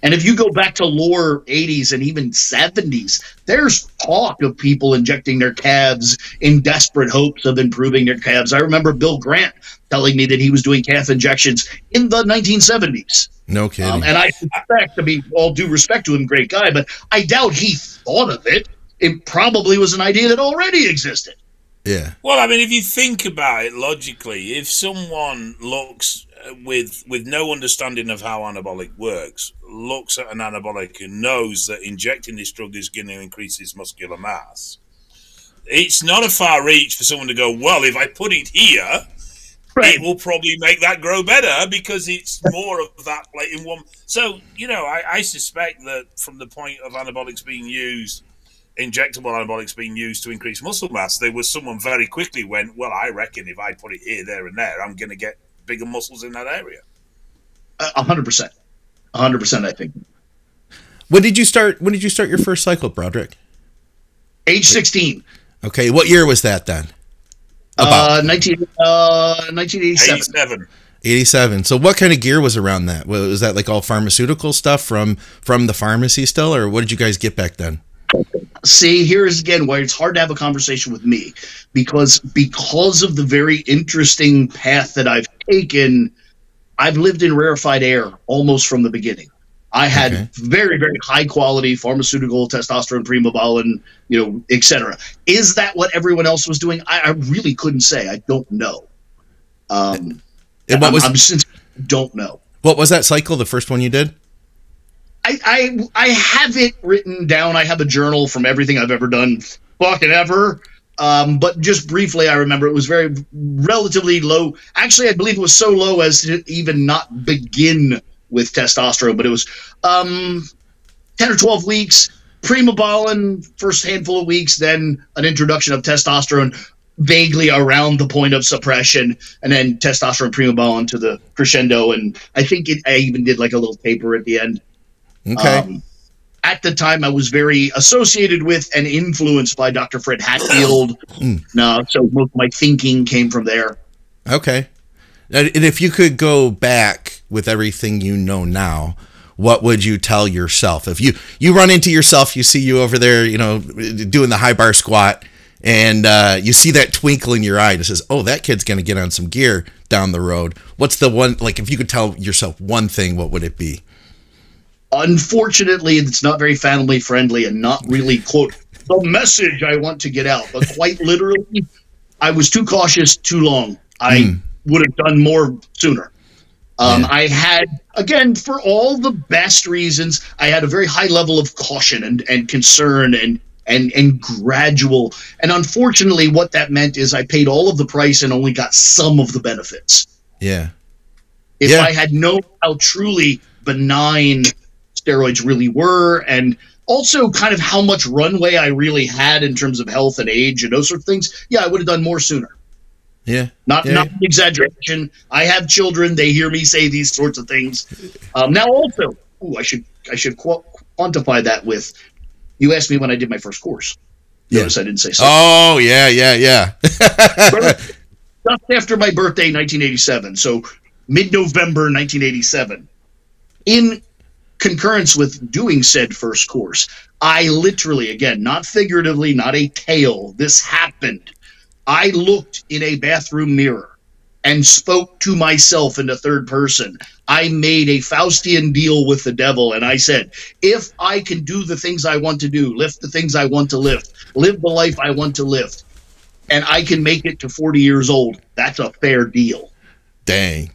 And if you go back to lore 80s and even 70s, there's talk of people injecting their calves in desperate hopes of improving their calves. I remember Bill Grant telling me that he was doing calf injections in the 1970s. No kidding. And I suspect, to be all due respect to him, great guy, but I doubt he thought of it. It probably was an idea that already existed. Yeah. Well, I mean, if you think about it logically, if someone looks with no understanding of how anabolic works, looks at an anabolic and knows that injecting this drug is going to increase his muscular mass, it's not a far reach for someone to go, well, if I put it here, right, it will probably make that grow better because it's more of that in one. So, I suspect that from the point of anabolics being used, injectable anabolics being used to increase muscle mass, there was someone very quickly went, well, I reckon if I put it here, there, and there, I'm going to get bigger muscles in that area. 100%. 100%, I think. When did you start your first cycle, Broderick? Age 16. Okay, what year was that then? 1987. 87. So what kind of gear was around that? Was that like all pharmaceutical stuff from the pharmacy still, or what did you guys get back then? See, here's again why it's hard to have a conversation with me, because of the very interesting path that I've taken, I've lived in rarefied air almost from the beginning. I had very, very high quality pharmaceutical, testosterone, primobolan, etc. Is that what everyone else was doing? I really couldn't say. I don't know. And don't know. What was that cycle? The first one you did? I have it written down. I have a journal from everything I've ever done, fucking ever. But just briefly, I remember it was very relatively low. Actually, I believe it was so low as to even not begin with testosterone. But it was 10 or 12 weeks, primobolan, first handful of weeks, then an introduction of testosterone vaguely around the point of suppression, and then testosterone, primobolan to the crescendo. And I think I even did like a little taper at the end. Okay. At the time, I was very associated with and influenced by Dr. Fred Hatfield. So most of my thinking came from there. Okay. And if you could go back with everything you know now, what would you tell yourself? If you run into yourself, you see you over there, doing the high bar squat, and you see that twinkle in your eye that says, oh, that kid's going to get on some gear down the road. What's the one, like, if you could tell yourself one thing, what would it be? Unfortunately, it's not very family friendly and not really, quote, the message I want to get out. But quite literally, I was too cautious too long. I would have done more sooner. I had, again, for all the best reasons, I had a very high level of caution and concern and gradual. And unfortunately, what that meant is I paid all of the price and only got some of the benefits. Yeah. If I had known how truly benign steroids really were, and also kind of how much runway I really had in terms of health and age and those sort of things, I would have done more sooner. Yeah. Not an exaggeration. I have children. They hear me say these sorts of things. Now also, I should quantify that with, you asked me when I did my first course. Notice I didn't say so. Oh, yeah. Just after my birthday, 1987. So mid-November 1987. In concurrence with doing said first course, I literally, again, not figuratively, not a tale, this happened. I looked in a bathroom mirror and spoke to myself in the third person. I made a Faustian deal with the devil, and I said, if I can do the things I want to do, lift the things I want to lift, live the life I want to live, and I can make it to 40 years old, that's a fair deal. Dang.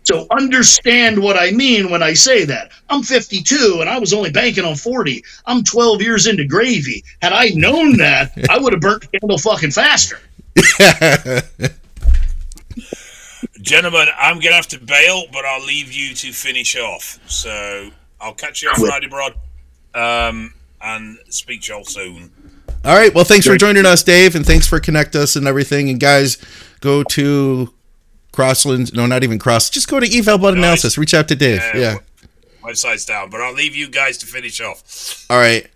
So understand what I mean when I say that. I'm 52, and I was only banking on 40. I'm 12 years into gravy. Had I known that, I would have burnt the candle fucking faster. Gentlemen, I'm going to have to bail, but I'll leave you to finish off. So I'll catch you on Friday, Brod, and speak to you all soon. All right. Well, thanks for joining us, Dave, and thanks for connecting us and everything. And guys, go to Crosland. No, not even Cross. Just go to Eval Blood Analysis. Reach out to Dave. Yeah. Website's down, but I'll leave you guys to finish off. All right.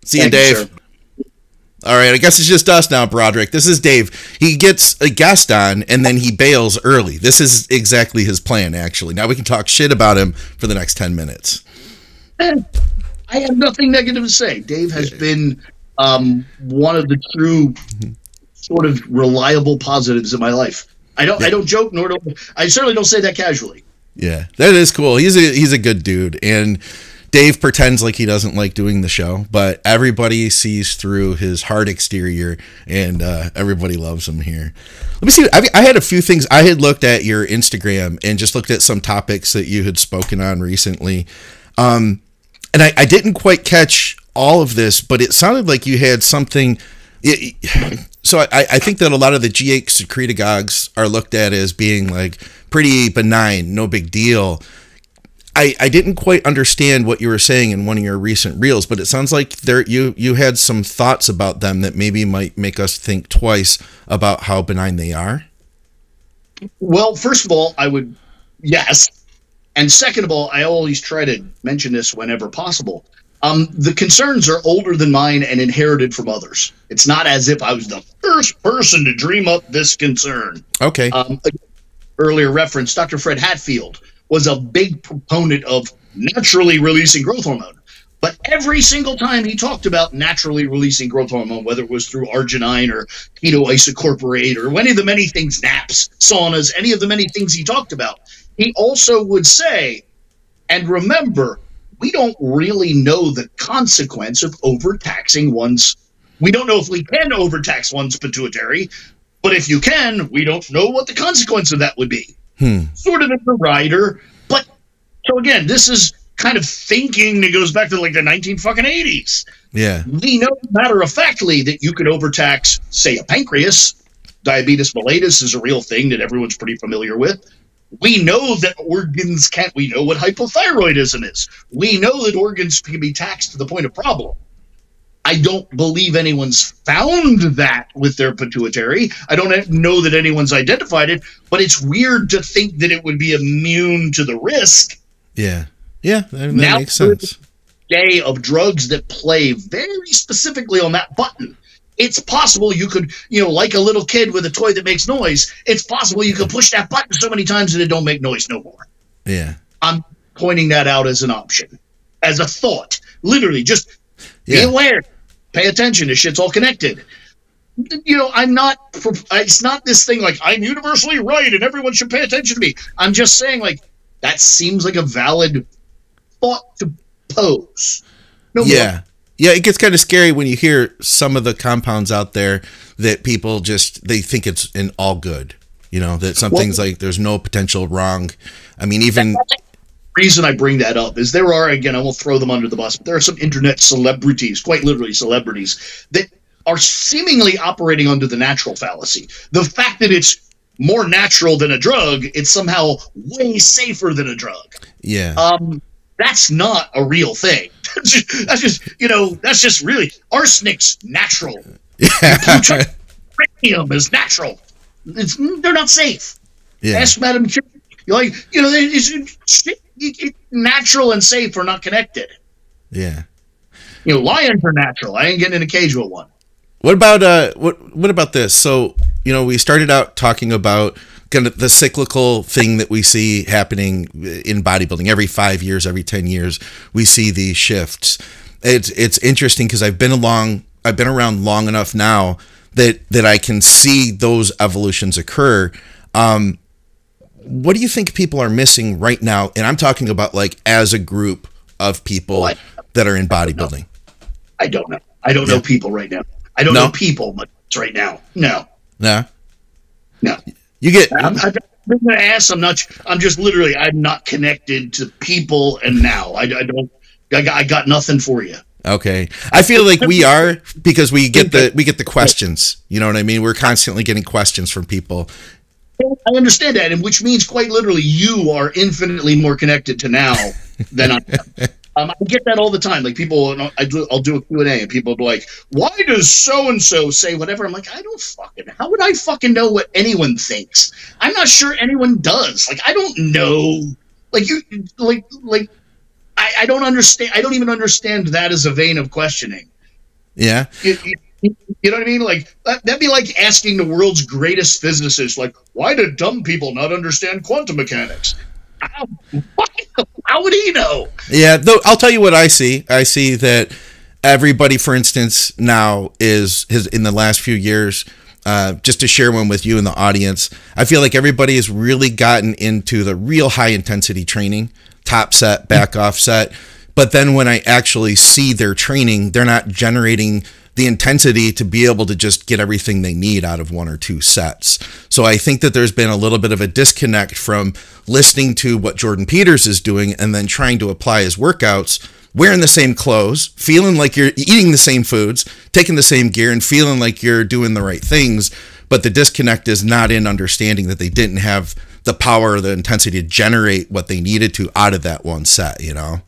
See you, Dave. Sir. All right, I guess it's just us now, Broderick. This is Dave. He gets a guest on, and then he bails early. This is exactly his plan, actually. Now we can talk shit about him for the next 10 minutes. I have nothing negative to say. Dave has been one of the true sort of reliable positives in my life. I don't joke, nor do I certainly don't say that casually. Yeah, that is cool. He's a good dude, and Dave pretends like he doesn't like doing the show, but everybody sees through his hard exterior, and everybody loves him here. Let me see. I had a few things. I had looked at your Instagram and just looked at some topics that you had spoken on recently. And I didn't quite catch all of this, but it sounded like you had something. So I think that a lot of the GH secretagogues are looked at as being like pretty benign, no big deal. I didn't quite understand what you were saying in one of your recent reels, but it sounds like you had some thoughts about them that maybe might make us think twice about how benign they are. Well, first of all, yes. And second of all, I always try to mention this whenever possible. The concerns are older than mine and inherited from others. It's not as if I was the first person to dream up this concern. Okay. Earlier reference, Dr. Fred Hatfield was a big proponent of naturally releasing growth hormone. But every single time he talked about naturally releasing growth hormone, whether it was through arginine or ketoisocorporate or any of the many things, naps, saunas, any of the many things he talked about, he also would say, and remember, we don't really know the consequence of overtaxing we don't know if we can overtax one's pituitary, but if you can, we don't know what the consequence of that would be. Sort of in the rider, but so again, this is kind of thinking that goes back to like the 1980s. Yeah, we know matter of factly that you could overtax, say, a pancreas. Diabetes mellitus is a real thing that everyone's pretty familiar with. We know that organs can't. We know what hypothyroidism is. We know that organs can be taxed to the point of problem. I don't believe anyone's found that with their pituitary. I don't know that anyone's identified it, but it's weird to think that it would be immune to the risk. Yeah. Yeah, that makes sense. Day of drugs that play very specifically on that button. It's possible you could, like a little kid with a toy that makes noise, it's possible you could push that button so many times that it don't make noise no more. Yeah. I'm pointing that out as an option, as a thought. Literally, just be aware. Pay attention. This shit's all connected. It's not this thing like I'm universally right and everyone should pay attention to me. I'm just saying, like, that seems like a valid thought to pose. No more. Yeah, it gets kind of scary when you hear some of the compounds out there that people they think it's an all good. That some things like there's no potential wrong. I mean, even reason I bring that up is there are, again, I won't throw them under the bus, but there are some internet celebrities, quite literally celebrities, that are seemingly operating under the natural fallacy. The fact that it's more natural than a drug, it's somehow way safer than a drug. Yeah. That's not a real thing. That's just really, arsenic's natural. Plutonium is natural. They're not safe. Yeah. Ask Madam Ch. Natural and safe are not connected. Yeah. Lions are natural. I ain't getting in a cage with one. What about what about this? So, we started out talking about kind of the cyclical thing that we see happening in bodybuilding. Every 5 years, every 10 years, we see these shifts. It's interesting because I've been around long enough now that I can see those evolutions occur. what do you think people are missing right now? And I'm talking about like as a group of people that are in bodybuilding. I don't know. I don't know people right now. I don't know people much right now. No. You get. I'm going to ask. I'm just literally. I'm not connected to people, and now I don't. I got nothing for you. Okay, I feel like we are, because we get the questions. You know what I mean? We're constantly getting questions from people. I understand that, and which means quite literally you are infinitely more connected to now than I am. I get that all the time. Like people, I'll do a Q&A, and people will be like, "Why does so and so say whatever?" I'm like, I don't fucking. How would I fucking know what anyone thinks? I'm not sure anyone does. Like I don't know. Like you, like I don't understand. I don't even understand that as a vein of questioning. Yeah. You know what I mean? Like that'd be like asking the world's greatest physicist, like, why do dumb people not understand quantum mechanics? How would he know? Yeah, though I'll tell you what I see. I see that everybody, for instance, now is in the last few years, just to share one with you in the audience, I feel like everybody has really gotten into the real high intensity training, top set, back off set. But then when I actually see their training, they're not generating the intensity to be able to just get everything they need out of 1 or 2 sets. So I think that there's been a little bit of a disconnect from listening to what Jordan Peters is doing and then trying to apply his workouts, wearing the same clothes, feeling like you're eating the same foods, taking the same gear, and feeling like you're doing the right things. But the disconnect is not in understanding that they didn't have the power or the intensity to generate what they needed to out of that one set, you know?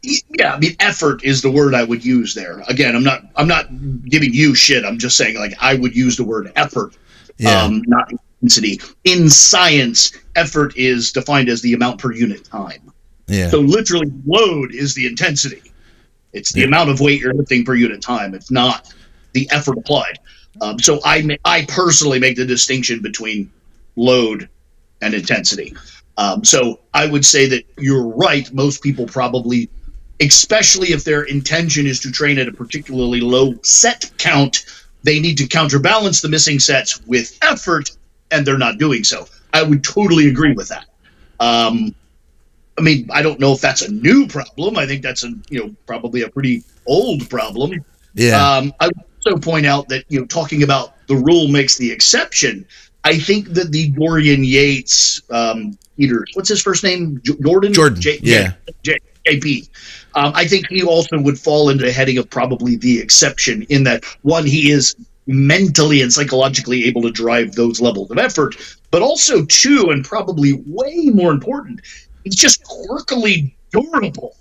Yeah, I mean, effort is the word I would use there. Again, I'm not giving you shit. I'm just saying, like, I would use the word effort, not intensity. In science, effort is defined as the amount per unit time. Yeah. So literally, load is the intensity. It's the amount of weight you're lifting per unit time. It's not the effort applied. So I personally make the distinction between load and intensity. So I would say that you're right. Most people probably, especially if their intention is to train at a particularly low set count, they need to counterbalance the missing sets with effort, and they're not doing so. I would totally agree with that. I mean, I don't know if that's a new problem. I think that's probably a pretty old problem. Yeah. I would also point out that, talking about the rule makes the exception, I think that the Dorian Yates, what's his first name? Jordan? JP. I think he also would fall into the heading of probably the exception in that, one, he is mentally and psychologically able to drive those levels of effort, but also, two, and probably way more important, he's just quirkily durable.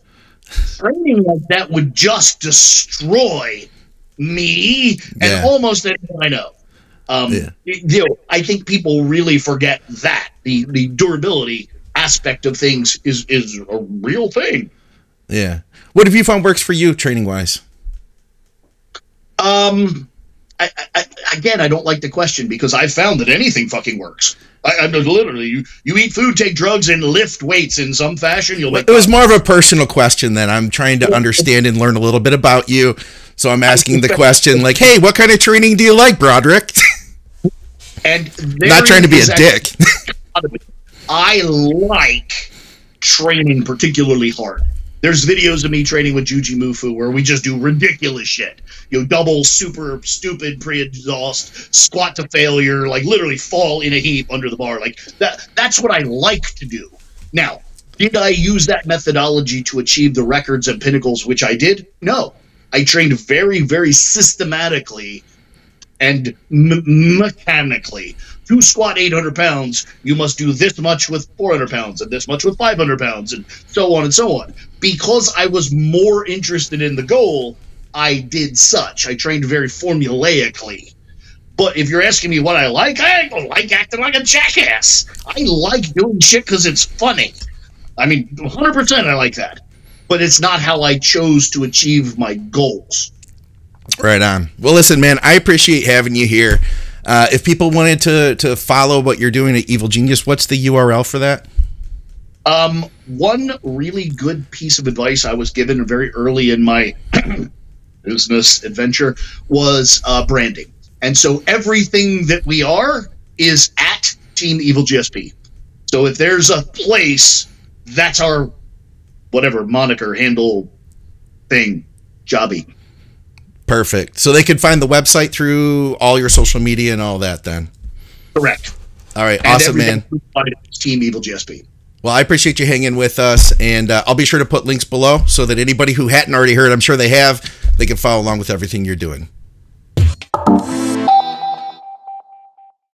Training like that would just destroy me and almost anyone I know. I think people really forget that the durability aspect of things is a real thing. Yeah. What have you found works for you training wise? Again, I don't like the question because I found that anything fucking works. I literally, you eat food, take drugs, and lift weights in some fashion. You'll make. It was more of a personal question that I'm trying to understand and learn a little bit about you. So I'm asking the question like, hey, what kind of training do you like, Broderick? And not trying to be a dick. I like training particularly hard. There's videos of me training with Juji Mufu where we just do ridiculous shit. Double super stupid pre-exhaust, squat to failure, like literally fall in a heap under the bar. Like that's what I like to do. Now, did I use that methodology to achieve the records and pinnacles, which I did? No. I trained very, very systematically and mechanically. To squat 800 pounds, you must do this much with 400 pounds and this much with 500 pounds and so on and so on. Because I was more interested in the goal, I did such. I trained very formulaically. But if you're asking me what I like acting like a jackass. I like doing shit because it's funny. I mean, 100% I like that. But it's not how I chose to achieve my goals. Right on. Well, listen, man, I appreciate having you here. If people wanted to follow what you're doing at Evil Genius, what's the URL for that? One really good piece of advice I was given very early in my business adventure was branding. And so everything that we are is at Team Evil GSP. So if there's a place, that's our whatever moniker, handle, thing, jobby. Perfect. So they can find the website through all your social media and all that then. Correct. All right. Awesome, man. Team Evil GSP. Well, I appreciate you hanging with us, and I'll be sure to put links below so that anybody who hadn't already heard, I'm sure they have, they can follow along with everything you're doing.